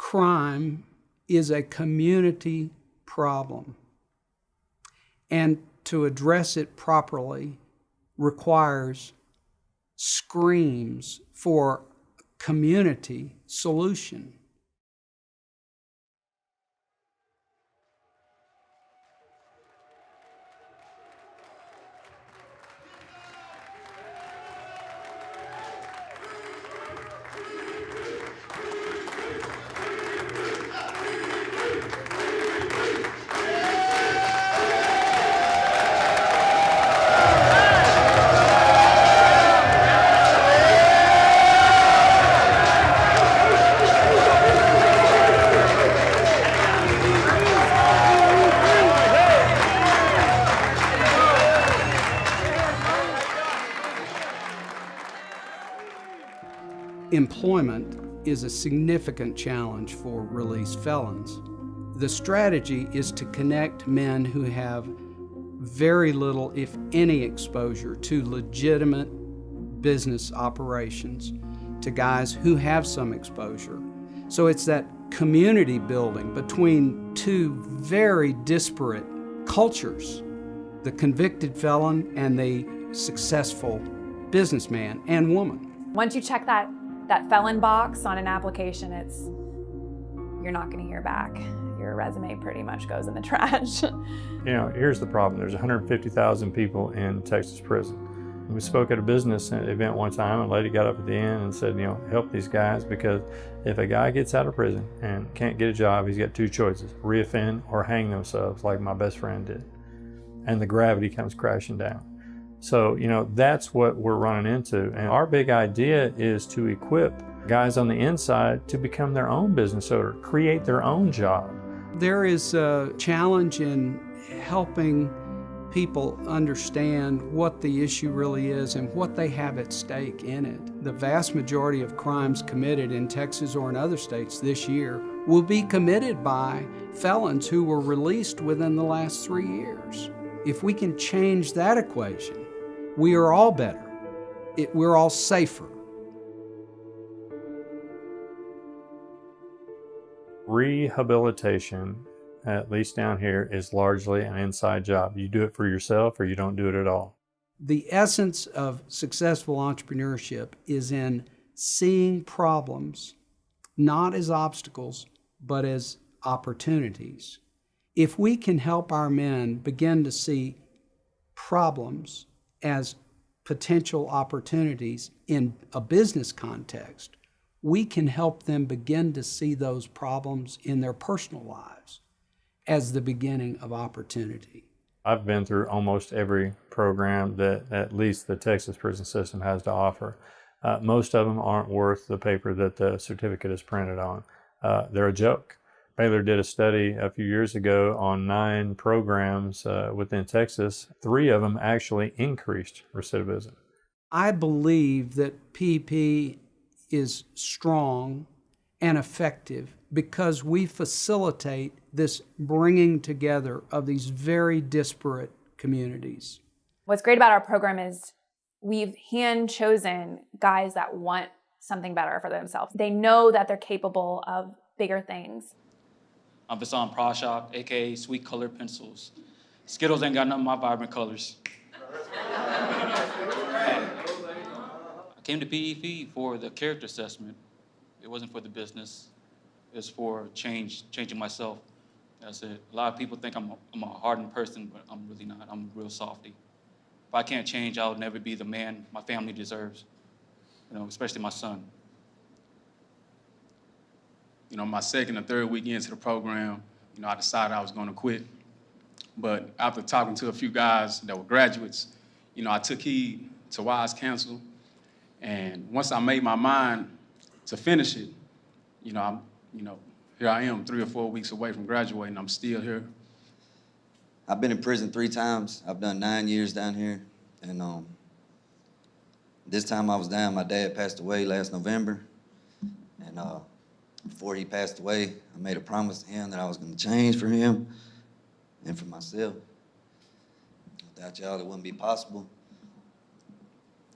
crime is a community problem, and to address it properly requires screams for community solution. Employment is a significant challenge for released felons. The strategy is to connect men who have very little, if any, exposure to legitimate business operations to guys who have some exposure. So it's that community building between two very disparate cultures, the convicted felon and the successful businessman and woman. Once you check that felon box on an application, you're not going to hear back. Your resume pretty much goes in the trash. Here's the problem. There's 150,000 people in Texas prison. We spoke at a business event one time, and a lady got up at the end and said, help these guys, because if a guy gets out of prison and can't get a job, he's got two choices: reoffend or hang themselves like my best friend did. And the gravity comes crashing down. So, that's what we're running into. And our big idea is to equip guys on the inside to become their own business owner, create their own job. There is a challenge in helping people understand what the issue really is and what they have at stake in it. The vast majority of crimes committed in Texas or in other states this year will be committed by felons who were released within the last 3 years. If we can change that equation, we are all better. We're all safer. Rehabilitation, at least down here, is largely an inside job. You do it for yourself or you don't do it at all. The essence of successful entrepreneurship is in seeing problems not as obstacles, but as opportunities. If we can help our men begin to see problems as potential opportunities in a business context, we can help them begin to see those problems in their personal lives as the beginning of opportunity. I've been through almost every program that at least the Texas prison system has to offer. Most of them aren't worth the paper that the certificate is printed on. They're a joke. Baylor did a study a few years ago on 9 programs within Texas. 3 of them actually increased recidivism. I believe that PEP is strong and effective because we facilitate this bringing together of these very disparate communities. What's great about our program is we've hand-chosen guys that want something better for themselves. They know that they're capable of bigger things. I'm Vassan Prashok, aka Sweet Colored Pencils. Skittles ain't got none of my vibrant colors. I came to PEP for the character assessment. It wasn't for the business. It was for changing myself. That's it. A lot of people think I'm a hardened person, but I'm really not. I'm a real softy. If I can't change, I'll never be the man my family deserves, especially my son. My second or third week into the program, I decided I was going to quit. But after talking to a few guys that were graduates, I took heed to wise counsel. And once I made my mind to finish it, here I am 3 or 4 weeks away from graduating. I'm still here. I've been in prison 3 times. I've done 9 years down here. And this time I was down, my dad passed away last November. And before he passed away, I made a promise to him that I was going to change for him and for myself. Without y'all, it wouldn't be possible.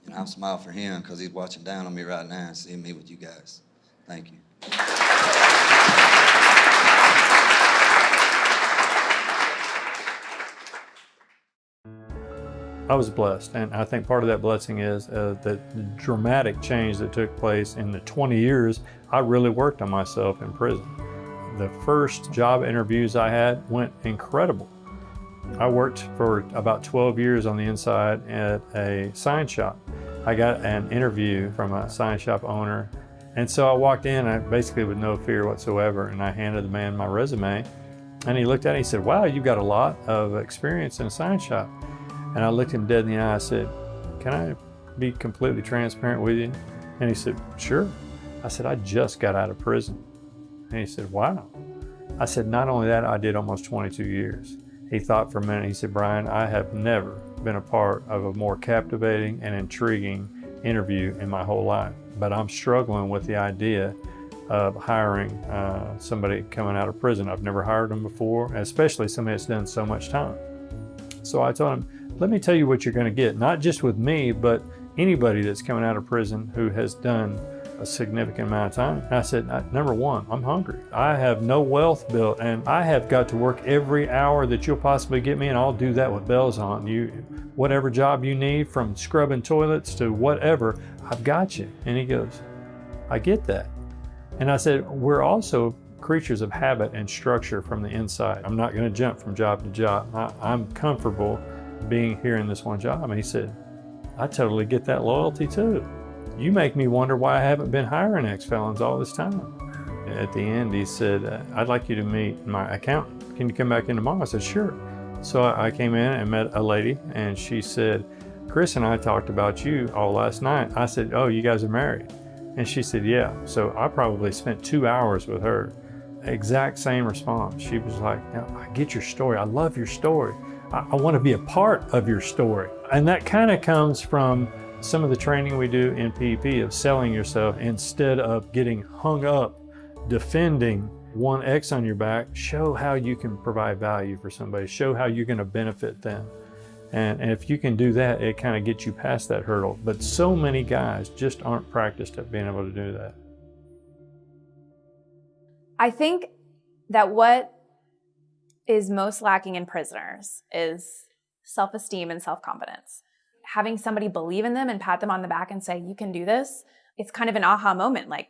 And I'm smiling for him because he's watching down on me right now and seeing me with you guys. Thank you. was blessed, and I think part of that blessing is the dramatic change that took place in the 20 years I really worked on myself in prison. The first job interviews I had went incredible. I worked for about 12 years on the inside at a sign shop. I got an interview from a sign shop owner, and so I walked in basically with no fear whatsoever, and I handed the man my resume, and he looked at it and he said, "Wow, you've got a lot of experience in a sign shop." And I looked him dead in the eye. I said, "Can I be completely transparent with you?" And he said, "Sure." I said, "I just got out of prison." And he said, "Wow." I said, "Not only that, I did almost 22 years. He thought for a minute. He said, "Brian, I have never been a part of a more captivating and intriguing interview in my whole life. But I'm struggling with the idea of hiring somebody coming out of prison. I've never hired them before, especially somebody that's done so much time." So I told him, "Let me tell you what you're going to get, not just with me, but anybody that's coming out of prison who has done a significant amount of time." And I said, "Number one, I'm hungry. I have no wealth built, and I have got to work every hour that you'll possibly get me, and I'll do that with bells on. Whatever job you need, from scrubbing toilets to whatever, I've got you." And he goes, "I get that." And I said, "We're also creatures of habit and structure from the inside. I'm not going to jump from job to job. I'm comfortable being here in this one job." And he said, "I totally get that loyalty too. You make me wonder why I haven't been hiring ex-felons all this time." At the end, he said, "I'd like you to meet my accountant. Can you come back in tomorrow?" I said, "Sure." So I came in and met a lady, and she said, "Chris and I talked about you all last night." I said, "Oh, you guys are married?" And she said, "Yeah." So I probably spent 2 hours with her. Exact same response. She was like, "I get your story. I love your story. I want to be a part of your story." And that kind of comes from some of the training we do in PEP of selling yourself instead of getting hung up defending one X on your back. Show how you can provide value for somebody. Show how you're going to benefit them. And if you can do that, it kind of gets you past that hurdle. But so many guys just aren't practiced at being able to do that. I think that what is most lacking in prisoners is self-esteem and self-confidence. Having somebody believe in them and pat them on the back and say, "You can do this," it's kind of an aha moment, like,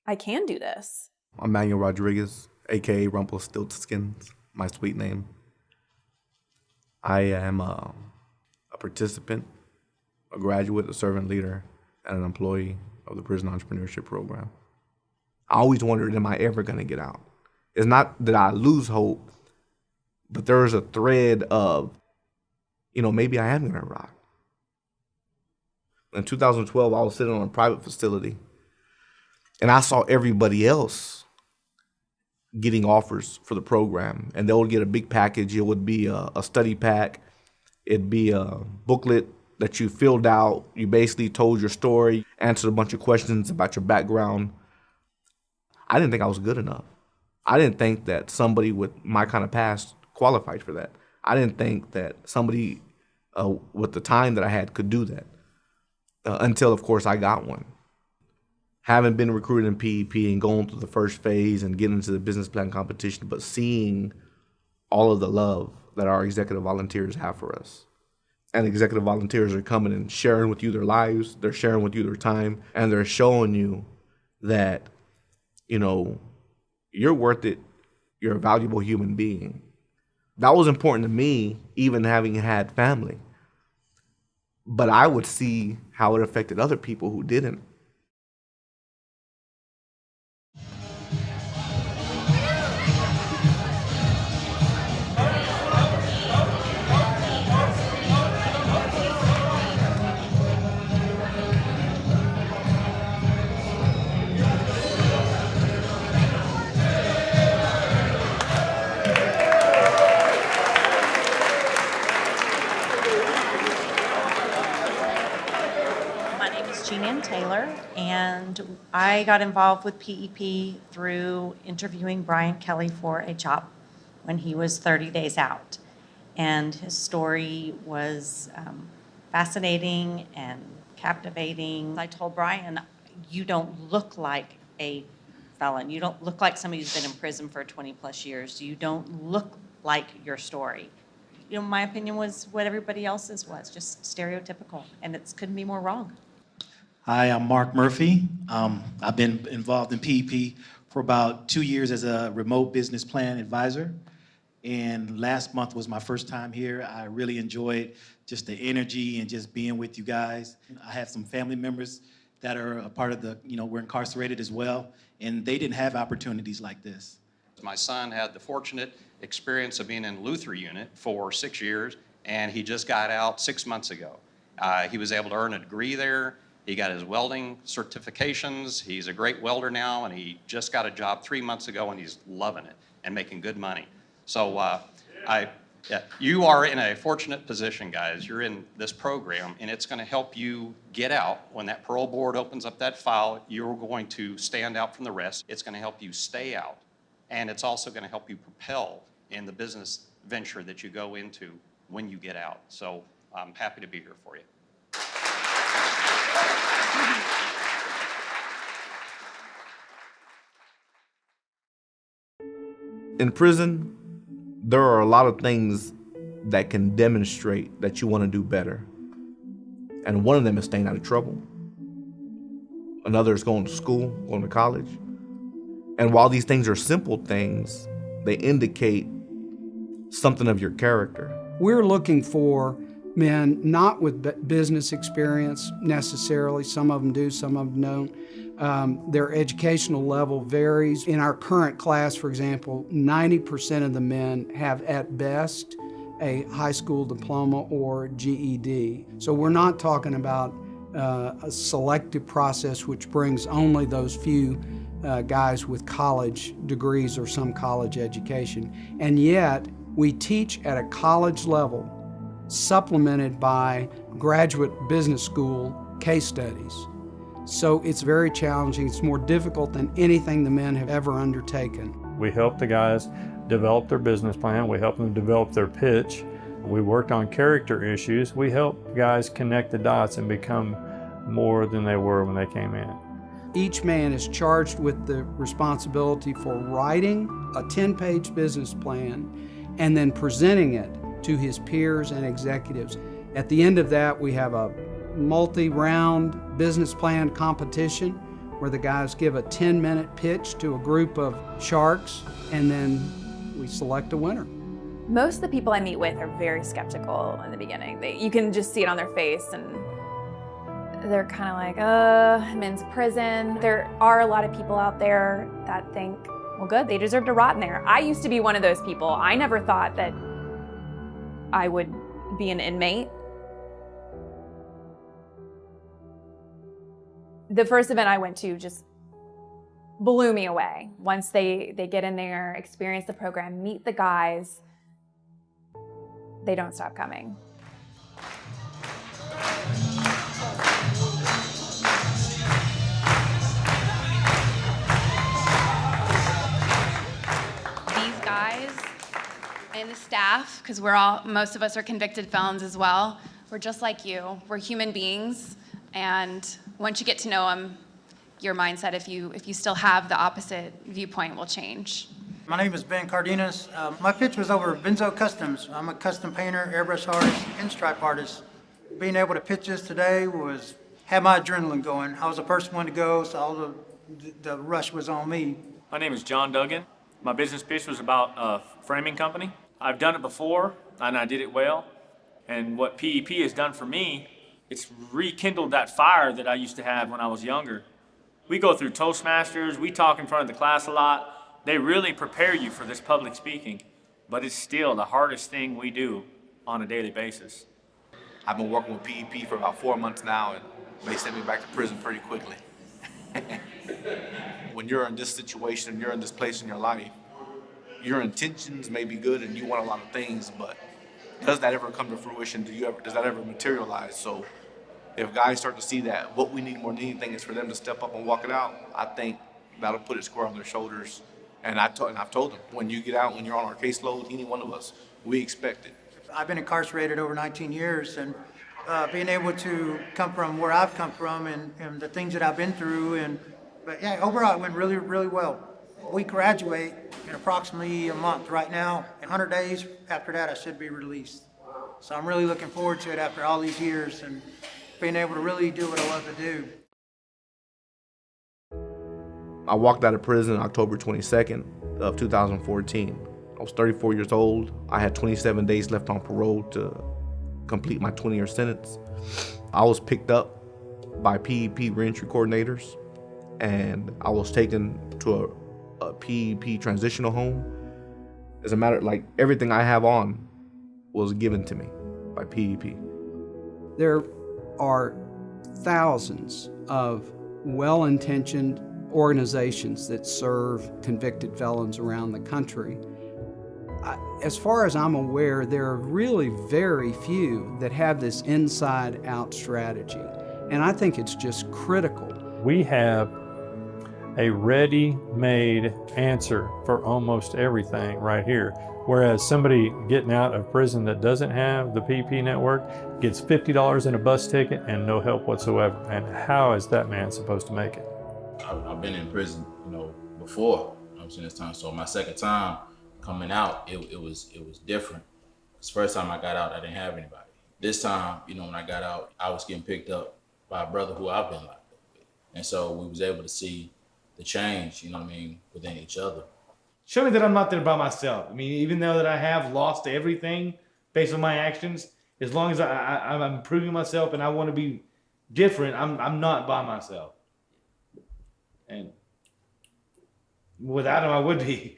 I can do this. I'm Manuel Rodriguez, aka Rumpelstiltskin, my sweet name. I am a participant, a graduate, a servant leader, and an employee of the Prison Entrepreneurship Program. I always wondered, am I ever going to get out? It's not that I lose hope, but there is a thread of, maybe I am going to rock. In 2012, I was sitting on a private facility, and I saw everybody else getting offers for the program, and they would get a big package. It would be a study pack. It'd be a booklet that you filled out. You basically told your story, answered a bunch of questions about your background. I didn't think I was good enough. I didn't think that somebody with my kind of past qualified for that. I didn't think that somebody with the time that I had could do that until, of course, I got one. Having been recruited in PEP and going through the first phase and getting into the business plan competition, but seeing all of the love that our executive volunteers have for us. And executive volunteers are coming and sharing with you their lives, they're sharing with you their time, and they're showing you that, you're worth it, you're a valuable human being. That was important to me, even having had family. But I would see how it affected other people who didn't. Taylor, and I got involved with PEP through interviewing Brian Kelly for a job when he was 30 days out. And his story was fascinating and captivating. I told Brian, "You don't look like a felon. You don't look like somebody who's been in prison for 20 plus years. You don't look like your story. my opinion was what everybody else's was, just stereotypical, and it couldn't be more wrong. Hi, I'm Mark Murphy. I've been involved in PEP for about 2 years as a remote business plan advisor. And last month was my first time here. I really enjoyed just the energy and just being with you guys. I have some family members that are a part of the, we're incarcerated as well, and they didn't have opportunities like this. My son had the fortunate experience of being in Luther unit for 6 years, and he just got out 6 months ago. He was able to earn a degree there. He got his welding certifications. He's a great welder now, and he just got a job 3 months ago, and he's loving it and making good money. So you are in a fortunate position, guys. You're in this program, and it's going to help you get out. When that parole board opens up that file, you're going to stand out from the rest. It's going to help you stay out, and it's also going to help you propel in the business venture that you go into when you get out. So I'm happy to be here for you. In prison, there are a lot of things that can demonstrate that you want to do better. And one of them is staying out of trouble. Another is going to school, going to college. And while these things are simple things, they indicate something of your character. We're looking for men not with business experience necessarily. Some of them do, some of them don't. Their educational level varies. In our current class, for example, 90% of the men have at best a high school diploma or GED. So we're not talking about a selective process which brings only those few guys with college degrees or some college education. And yet, we teach at a college level, supplemented by graduate business school case studies. So it's very challenging. It's more difficult than anything the men have ever undertaken. We help the guys develop their business plan. We help them develop their pitch. We worked on character issues. We help guys connect the dots and become more than they were when they came in. Each man is charged with the responsibility for writing a 10-page business plan and then presenting it to his peers and executives. At the end of that, we have a multi-round business plan competition where the guys give a 10-minute pitch to a group of sharks, and then we select a winner. Most of the people I meet with are very skeptical in the beginning. You can just see it on their face, and they're kind of like, I'm in prison. There are a lot of people out there that think, well, good, they deserve to rot in there. I used to be one of those people. I never thought that I would be an inmate. The first event I went to just blew me away. Once they get in there, experience the program, meet the guys, they don't stop coming. These guys and the staff, because most of us are convicted felons as well, we're just like you. We're human beings, and once you get to know them, your mindset, if you still have the opposite viewpoint, will change. My name is Ben Cardenas. My pitch was over Benzo Customs. I'm a custom painter, airbrush artist, pinstripe artist. Being able to pitch this today had my adrenaline going. I was the first one to go, so all the rush was on me. My name is John Duggan. My business pitch was about a framing company. I've done it before, and I did it well. And what PEP has done for me, it's rekindled that fire that I used to have when I was younger. We go through Toastmasters, we talk in front of the class a lot. They really prepare you for this public speaking, but it's still the hardest thing we do on a daily basis. I've been working with PEP for about 4 months now, and they sent me back to prison pretty quickly. When you're in this situation, you're in this place in your life, your intentions may be good and you want a lot of things, but does that ever come to fruition? Does that ever materialize? So if guys start to see that, what we need more than anything is for them to step up and walk it out, I think that'll put it square on their shoulders. And I've told them, when you get out, when you're on our caseload, any one of us, we expect it. I've been incarcerated over 19 years, and being able to come from where I've come from and the things that I've been through, but yeah, overall it went really, really well. We graduate in approximately a month right now, 100 days after that, I should be released. So I'm really looking forward to it after all these years and being able to really do what I love to do. I walked out of prison October 22nd of 2014. I was 34 years old. I had 27 days left on parole to complete my 20-year sentence. I was picked up by PEP reentry coordinators, and I was taken to a PEP transitional home. As a matter, like, everything I have on was given to me by PEP. There are thousands of well-intentioned organizations that serve convicted felons around the country. As far as I'm aware, there are really very few that have this inside-out strategy, and I think it's just critical. We have a ready-made answer for almost everything right here. Whereas somebody getting out of prison that doesn't have the PEP network gets $50 in a bus ticket and no help whatsoever. And how is that man supposed to make it? I've been in prison, before. I'm saying this time. So my second time coming out, it was different. Because first time I got out, I didn't have anybody. This time, when I got out, I was getting picked up by a brother who I've been locked up with. And so we was able to see the change, within each other. Show me that I'm not there by myself. I mean, even though that I have lost everything based on my actions, as long as I'm improving myself and I want to be different, I'm not by myself. And without him, I would be.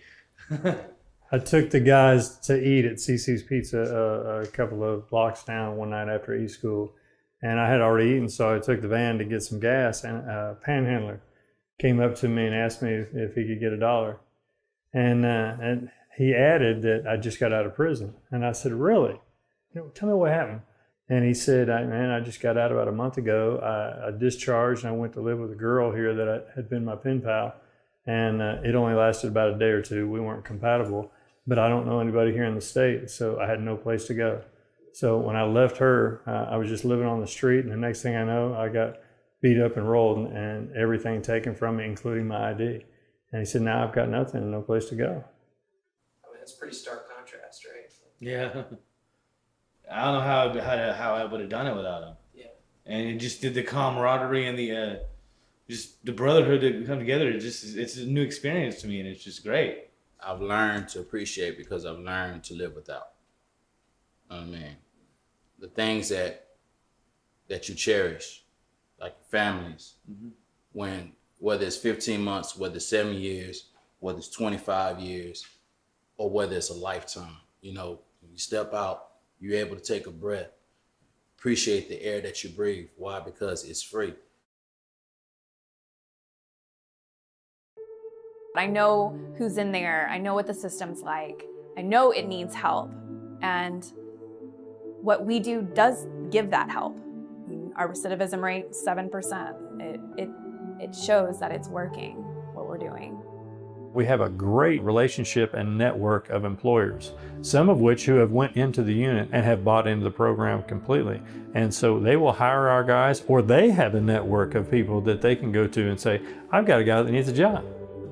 I took the guys to eat at CC's Pizza a couple of blocks down one night after E-School, and I had already eaten, so I took the van to get some gas, and a panhandler came up to me and asked me if he could get $1. And he added that I just got out of prison. And I said, really? Tell me what happened. And he said, man, I just got out about a month ago. I discharged and I went to live with a girl here that had been my pen pal. And it only lasted about a day or two. We weren't compatible, but I don't know anybody here in the state, so I had no place to go. So when I left her, I was just living on the street, and the next thing I know, I got beat up and rolled and everything taken from me, including my ID. And he said, now I've got nothing and no place to go. I mean, it's pretty stark contrast, right? Yeah. I don't know how I would have done it without him. Yeah. And it just did the camaraderie and the just the brotherhood that come together. It's a new experience to me, and it's just great. I've learned to appreciate because I've learned to live without. The things that you cherish, like families, whether it's 15 months, whether it's 7 years, whether it's 25 years, or whether it's a lifetime. When you step out, you're able to take a breath, appreciate the air that you breathe. Why? Because it's free. I know who's in there. I know what the system's like. I know it needs help. And what we do does give that help. Our recidivism rate, 7%. It shows that it's working, what we're doing. We have a great relationship and network of employers, some of which who have went into the unit and have bought into the program completely. And so they will hire our guys, or they have a network of people that they can go to and say, I've got a guy that needs a job.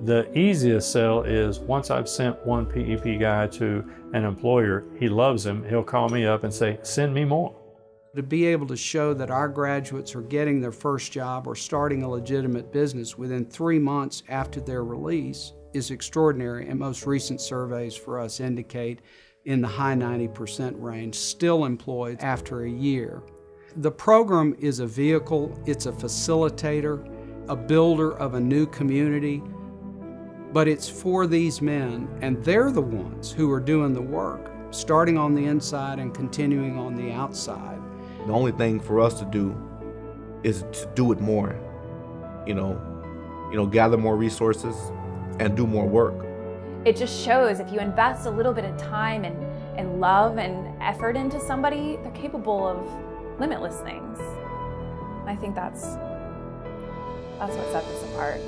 The easiest sell is once I've sent one PEP guy to an employer, he loves him, he'll call me up and say, send me more. To be able to show that our graduates are getting their first job or starting a legitimate business within 3 months after their release is extraordinary, and most recent surveys for us indicate in the high 90% range, still employed after a year. The program is a vehicle, it's a facilitator, a builder of a new community, but it's for these men, and they're the ones who are doing the work, starting on the inside and continuing on the outside. The only thing for us to do is to do it more, gather more resources and do more work. It just shows if you invest a little bit of time and love and effort into somebody, they're capable of limitless things. I think that's what sets us apart.